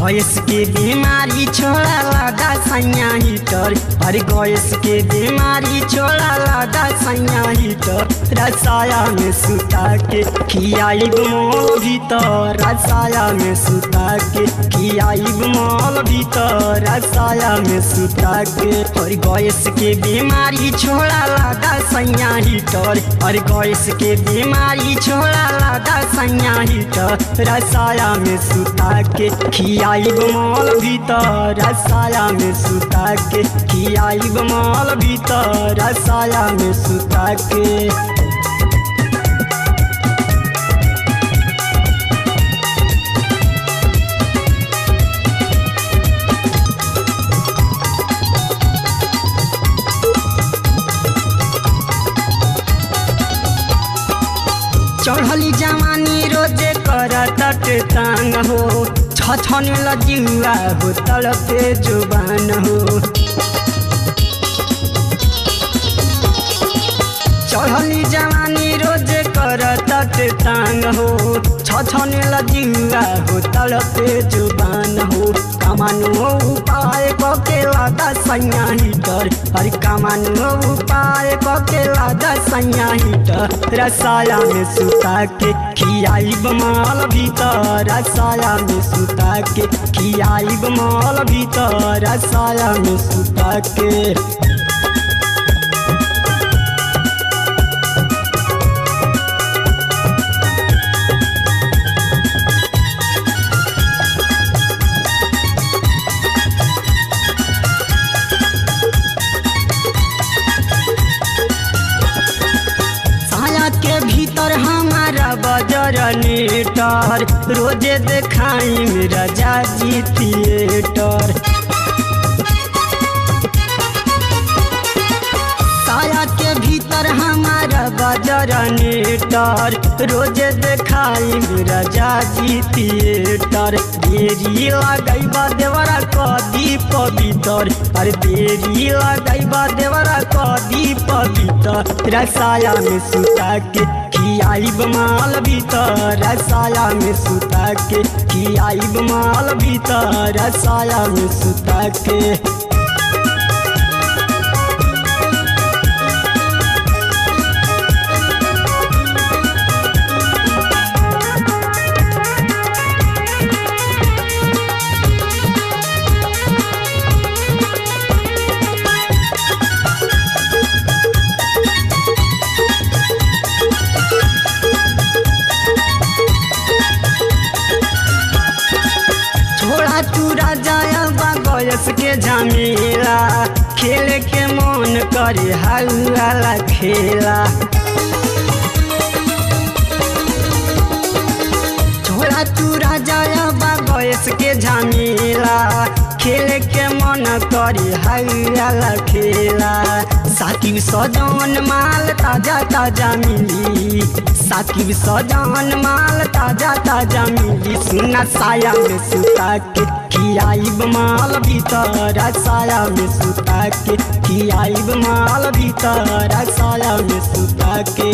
Gas के बीमारी छोड़ा लादा सैया हीटर। अरे गैस के बीमारी छोड़ा लादा सैया हीटर। रसाया में सुता के खियाइब मोल भीतर। रसाया में सुता के खियाइब मोल भीतर। रसाया में सुता के। और गैस के बीमारी छोड़ा लादा सैया हीटर। और गैस के बीमारी छोड़ा लादा सैया हीटर। रसाया में सुता के खियाइब मोल भीतर। रसाया में सुता के खियाइब मोल भीतर। रसाया में सुता के। चढ़ली जवानी रोजे करत तांग हो। छछन लजुआ हो तड़पे जुबान हो। चढ़ली जवानी रोजे करत तांग हो। छछन लजुआ हो तड़पे जुबान हो। कमानो उपाय कके लादा सैया हीटर। अरे कमानो उपाय कके लादा सैया हीटर। रसाया में सुता के खियाइब माल भीतर। रसाया में सुता के खियाइब माल भीतर। रसाया में सुता के। के भीतर हमारा बजर नेटर। रोजे देखाई मेरा जाजी थिएटर। साया के भीतर हमारा बजर नेटर। रोजे देखाई मेरा जाजी थिएटर। देरी लगैबा देवरा कदी पवित्र। अरे देरी लगैबा देवरा कदी पवित्र। रसाया में सुता के खियाइब माल भीतर। रसाया में सुता के खियाइब माल भीतर। रसाया में सुता के। गैस के झमेला खेल के मन करे हल्ला खेला। छोड़ा चूरा जाया बा गैस के झमेला खेल के मन करे हल्ला खेला। साकिब सजन माल ताजा ताजा मिली। साकिब सजन माल ताजा ताजा मिली। सुना साया में सुता के खियाइब माल भीतर। साया में सुता के खियाइब माल भीतर। साया में सुता के।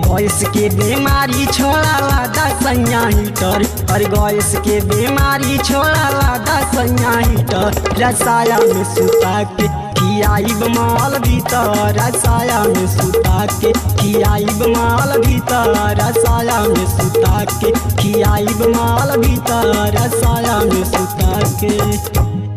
गैस के बीमारी छोड़ा लादा सैया हीटर। और गैस के बीमारी छोड़ा लादा सैया हीटर। रसाया में सुता के खियाइब माल भीतर। रसाया में सुता के खियाइब माल भीतर। रसाया में सुता के खियाइब माल भीतर। रसाया में सुता के।